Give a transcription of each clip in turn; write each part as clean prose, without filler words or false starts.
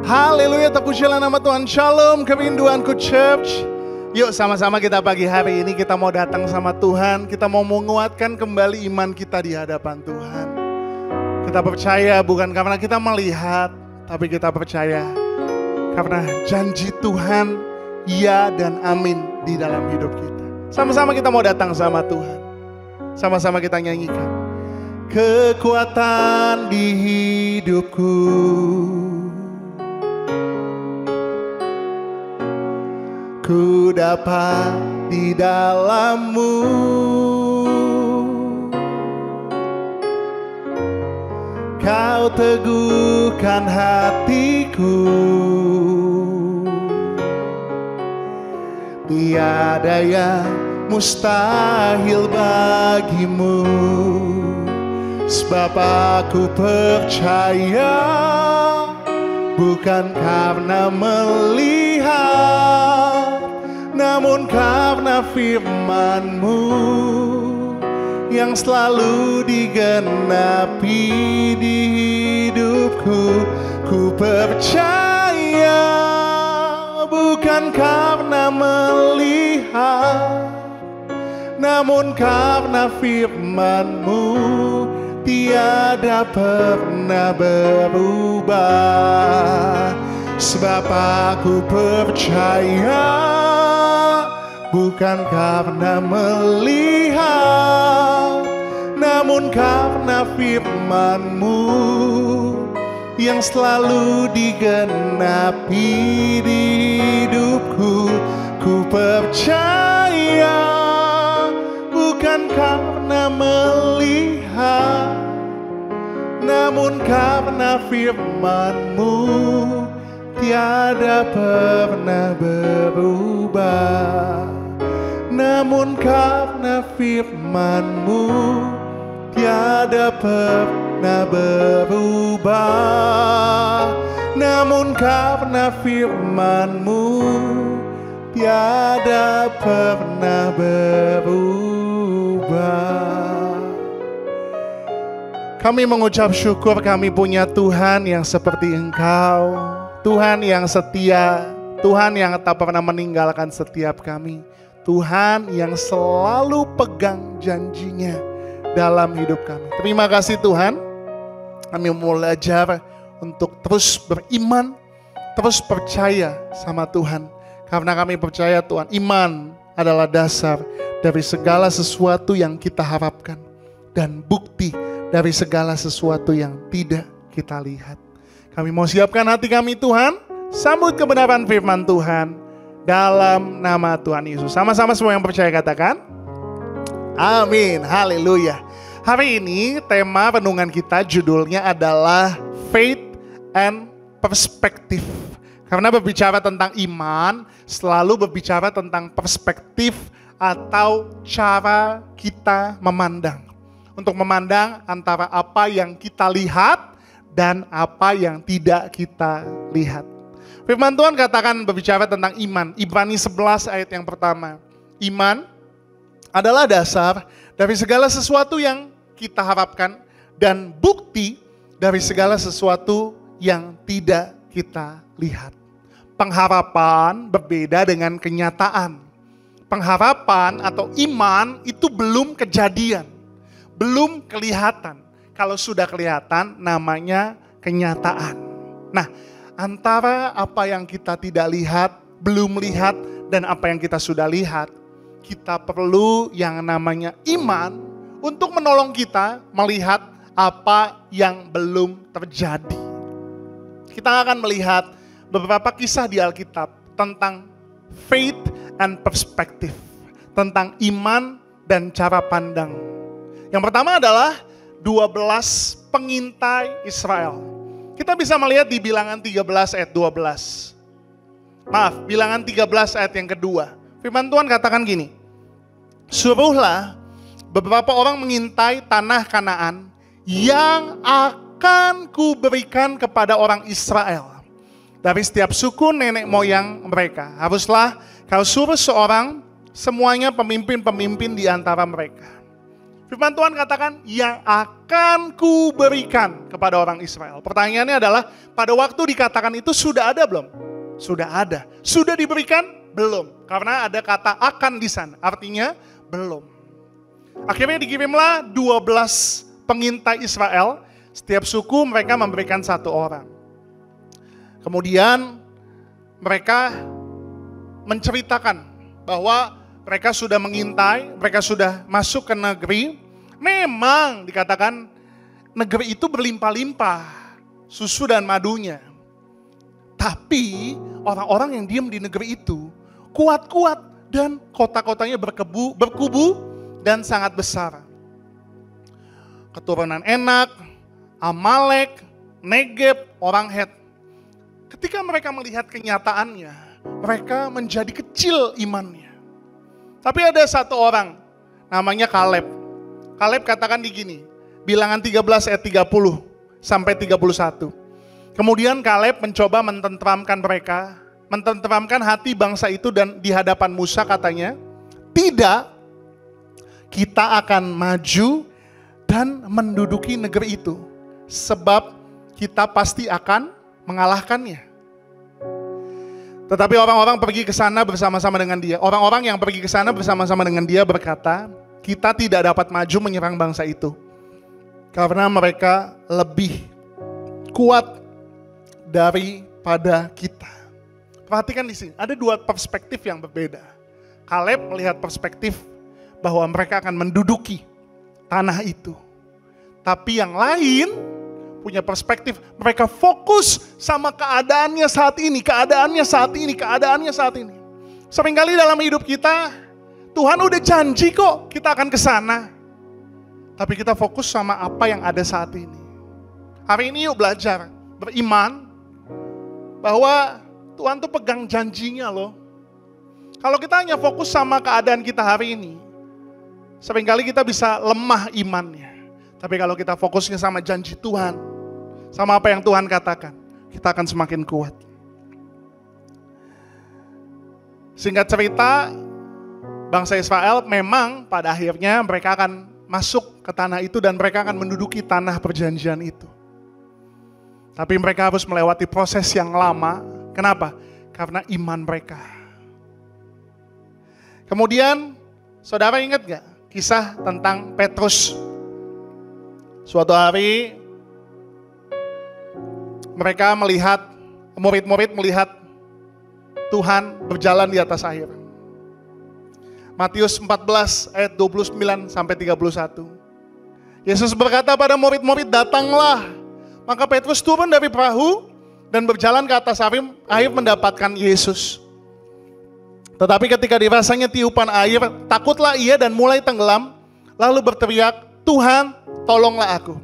Haleluya, terpujilah nama Tuhan. Shalom kerinduanku church. Yuk sama-sama kita pagi hari ini kita mau datang sama Tuhan. Kita mau menguatkan kembali iman kita di hadapan Tuhan. Kita percaya bukan karena kita melihat, tapi kita percaya karena janji Tuhan ya dan amin di dalam hidup kita. Sama-sama kita mau datang sama Tuhan. Sama-sama kita nyanyikan. Kekuatan di hidupku, ku dapat di dalam-Mu. Kau teguhkan hatiku, tiada yang mustahil bagimu. Sebab aku percaya bukan karena melihat, namun karena firman-Mu yang selalu digenapi di hidupku. Ku percaya bukan karena melihat, namun karena firman-Mu tiada pernah berubah. Sebab aku percaya bukan karena melihat, namun karena firman-Mu yang selalu digenapi di hidupku. Ku percaya bukan karena melihat, namun karena firman-Mu tiada pernah berubah. Namun karena firman-Mu tiada pernah berubah. Namun karena firman-Mu tiada pernah berubah. Kami mengucap syukur kami punya Tuhan yang seperti Engkau, Tuhan yang setia, Tuhan yang tak pernah meninggalkan setiap kami, Tuhan yang selalu pegang janjinya dalam hidup kami. Terima kasih Tuhan, kami mau belajar untuk terus beriman, terus percaya sama Tuhan. Karena kami percaya Tuhan, iman adalah dasar dari segala sesuatu yang kita harapkan dan bukti dari segala sesuatu yang tidak kita lihat. Kami mau siapkan hati kami Tuhan, sambut kebenaran firman Tuhan dalam nama Tuhan Yesus. Sama-sama semua yang percaya katakan, amin, haleluya. Hari ini tema renungan kita judulnya adalah Faith and Perspective. Karena berbicara tentang iman, selalu berbicara tentang perspektif atau cara kita memandang. Untuk memandang antara apa yang kita lihat dan apa yang tidak kita lihat. Firman Tuhan katakan berbicara tentang iman. Ibrani 11 ayat yang pertama. Iman adalah dasar dari segala sesuatu yang kita harapkan dan bukti dari segala sesuatu yang tidak kita lihat. Pengharapan berbeda dengan kenyataan. Pengharapan atau iman itu belum kejadian, belum kelihatan. Kalau sudah kelihatan namanya kenyataan. Nah, antara apa yang kita tidak lihat, belum lihat, dan apa yang kita sudah lihat, kita perlu yang namanya iman untuk menolong kita melihat apa yang belum terjadi. Kita akan melihat beberapa kisah di Alkitab tentang faith and perspective, tentang iman dan cara pandang. Yang pertama adalah 12 pengintai Israel. Kita bisa melihat di Bilangan 13 ayat 12. Maaf, Bilangan 13 ayat yang kedua. Firman Tuhan katakan gini, suruhlah beberapa orang mengintai tanah Kanaan yang akan kuberikan kepada orang Israel. Dari setiap suku nenek moyang mereka. Haruslah kau suruh seorang, semuanya pemimpin-pemimpin di antara mereka. Firman Tuhan katakan, yang akan kuberikan kepada orang Israel. Pertanyaannya adalah, pada waktu dikatakan itu sudah ada belum? Sudah ada. Sudah diberikan? Belum. Karena ada kata akan di sana. Artinya belum. Akhirnya dikirimlah 12 pengintai Israel. Setiap suku mereka memberikan 1 orang. Kemudian mereka menceritakan bahwa mereka sudah mengintai, mereka sudah masuk ke negeri. Memang dikatakan negeri itu berlimpah-limpah susu dan madunya. Tapi orang-orang yang diam di negeri itu kuat-kuat dan kota-kotanya berkubu dan sangat besar. Keturunan Enak, Amalek, Negeb, orang Het. Ketika mereka melihat kenyataannya, mereka menjadi kecil imannya. Tapi ada 1 orang, namanya Kaleb. Kaleb katakan begini, Bilangan 13 ayat 30 sampai 31. Kemudian Kaleb mencoba mententramkan mereka, mententramkan hati bangsa itu, dan di hadapan Musa katanya, tidak, kita akan maju dan menduduki negeri itu, sebab kita pasti akan mengalahkannya. Tetapi orang-orang pergi ke sana bersama-sama dengan dia. Orang-orang yang pergi ke sana bersama-sama dengan dia berkata, kita tidak dapat maju menyerang bangsa itu, karena mereka lebih kuat daripada kita. Perhatikan di sini, ada 2 perspektif yang berbeda. Kaleb melihat perspektif bahwa mereka akan menduduki tanah itu. Tapi yang lain punya perspektif, mereka fokus sama keadaannya saat ini, keadaannya saat ini, keadaannya saat ini. Seringkali dalam hidup kita, Tuhan udah janji kok kita akan ke sana. Tapi kita fokus sama apa yang ada saat ini. Hari ini yuk belajar, beriman, bahwa Tuhan tuh pegang janjinya loh. Kalau kita hanya fokus sama keadaan kita hari ini, seringkali kita bisa lemah imannya. Tapi kalau kita fokusnya sama janji Tuhan, sama apa yang Tuhan katakan, kita akan semakin kuat. Singkat cerita, bangsa Israel memang pada akhirnya mereka akan masuk ke tanah itu dan mereka akan menduduki tanah perjanjian itu. Tapi mereka harus melewati proses yang lama. Kenapa? Karena iman mereka. Kemudian, saudara ingat gak kisah tentang Petrus? Suatu hari, mereka melihat, murid-murid melihat Tuhan berjalan di atas air. Matius 14 ayat 29 sampai 31. Yesus berkata pada murid-murid, datanglah. Maka Petrus turun dari perahu dan berjalan ke atas air mendapatkan Yesus. Tetapi ketika dirasanya tiupan air, takutlah ia dan mulai tenggelam, lalu berteriak, Tuhan, tolonglah aku.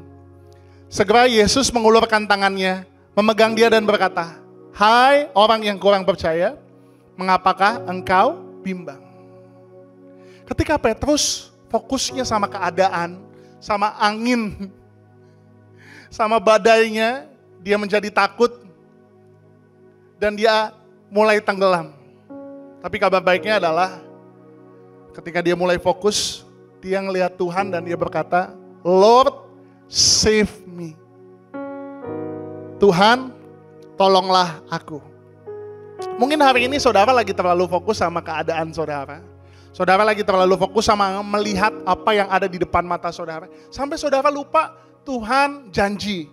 Segera Yesus mengulurkan tangannya, memegang dia dan berkata, hai orang yang kurang percaya, mengapakah engkau bimbang? Ketika Petrus fokusnya sama keadaan, sama angin, sama badainya, dia menjadi takut dan dia mulai tenggelam. Tapi kabar baiknya adalah ketika dia mulai fokus, dia ngelihat Tuhan dan dia berkata, Lord, save me. Tuhan, tolonglah aku. Mungkin hari ini saudara lagi terlalu fokus sama keadaan saudara. Saudara lagi terlalu fokus sama melihat apa yang ada di depan mata saudara. Sampai saudara lupa Tuhan janji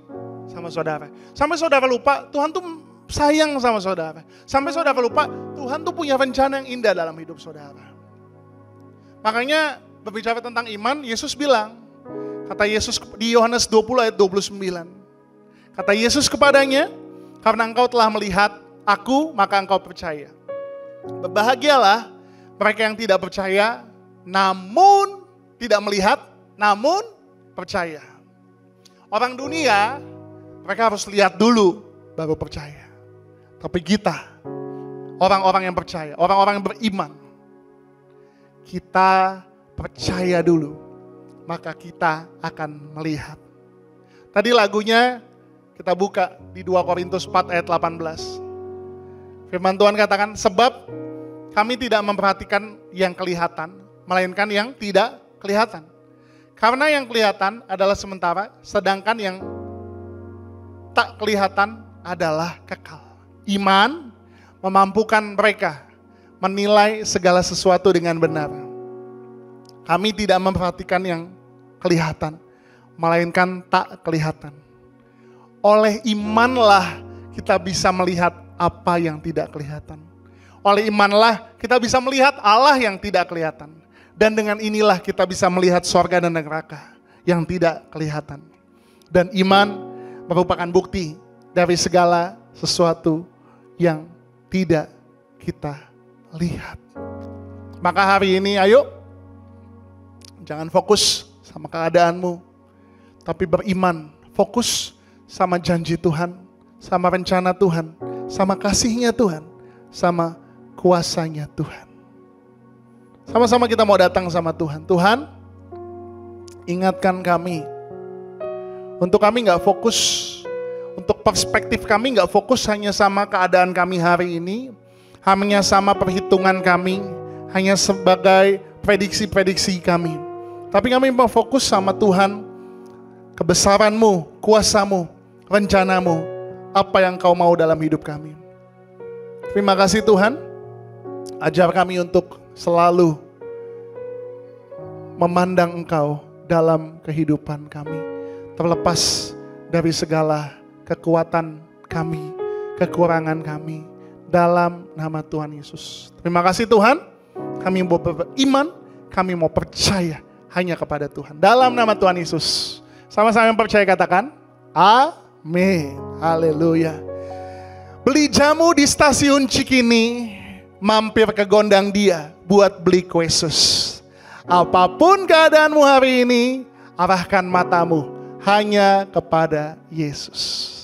sama saudara. Sampai saudara lupa Tuhan tuh sayang sama saudara. Sampai saudara lupa Tuhan tuh punya rencana yang indah dalam hidup saudara. Makanya berbicara tentang iman, Yesus bilang, kata Yesus di Yohanes 20 ayat 29. Kata Yesus kepadanya, karena engkau telah melihat aku, maka engkau percaya. Berbahagialah mereka yang tidak percaya, namun tidak melihat, namun percaya. Orang dunia, mereka harus lihat dulu, baru percaya. Tapi kita, orang-orang yang percaya, orang-orang yang beriman, kita percaya dulu, maka kita akan melihat. Tadi lagunya kita buka di 2 Korintus 4 ayat 18. Firman Tuhan katakan, sebab kami tidak memperhatikan yang kelihatan, melainkan yang tidak kelihatan. Karena yang kelihatan adalah sementara, sedangkan yang tak kelihatan adalah kekal. Iman memampukan mereka menilai segala sesuatu dengan benar. Kami tidak memperhatikan yang kelihatan, melainkan tak kelihatan. Oleh imanlah kita bisa melihat apa yang tidak kelihatan. Oleh imanlah kita bisa melihat Allah yang tidak kelihatan. Dan dengan inilah kita bisa melihat sorga dan neraka yang tidak kelihatan. Dan iman merupakan bukti dari segala sesuatu yang tidak kita lihat. Maka hari ini ayo, jangan fokus sama keadaanmu, tapi beriman, fokus sama janji Tuhan, sama rencana Tuhan, sama kasih-Nya Tuhan, sama kuasa-Nya Tuhan. Sama-sama kita mau datang sama Tuhan. Tuhan, ingatkan kami, untuk kami gak fokus, untuk perspektif kami gak fokus hanya sama keadaan kami hari ini, hanya sama perhitungan kami, hanya sebagai prediksi-prediksi kami. Tapi kami mau fokus sama Tuhan, kebesaran-Mu, kuasa-Mu, rencana-Mu, apa yang Kau mau dalam hidup kami. Terima kasih Tuhan, ajar kami untuk selalu memandang Engkau dalam kehidupan kami, terlepas dari segala kekuatan kami, kekurangan kami, dalam nama Tuhan Yesus. Terima kasih Tuhan, kami mau beriman, kami mau percaya hanya kepada Tuhan. Dalam nama Tuhan Yesus. Sama-sama yang percaya katakan, amin. Haleluya. Beli jamu di stasiun Cikini, mampir ke Gondang Dia buat beli kue sus. Apapun keadaanmu hari ini, arahkan matamu hanya kepada Yesus.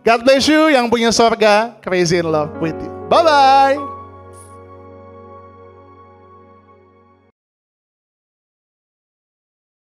God bless you yang punya sorga, crazy in love with you. Bye-bye.